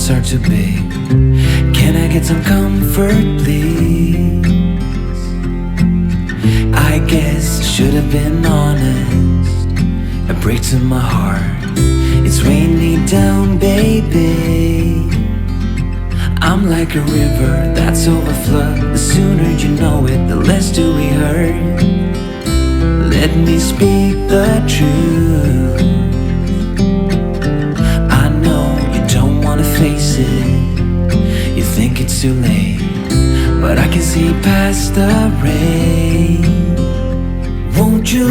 thoughts are too big. Can I get some comfort, please? I guess I should have been honest. It breaks in my heart. It's weighing me down, baby. I'm like a river that's overflowed. The sooner you know it, the less do we hurt. Let me speak the truth. I know you don't wanna face it. You think it's too late, but I can see past the rain. Won't you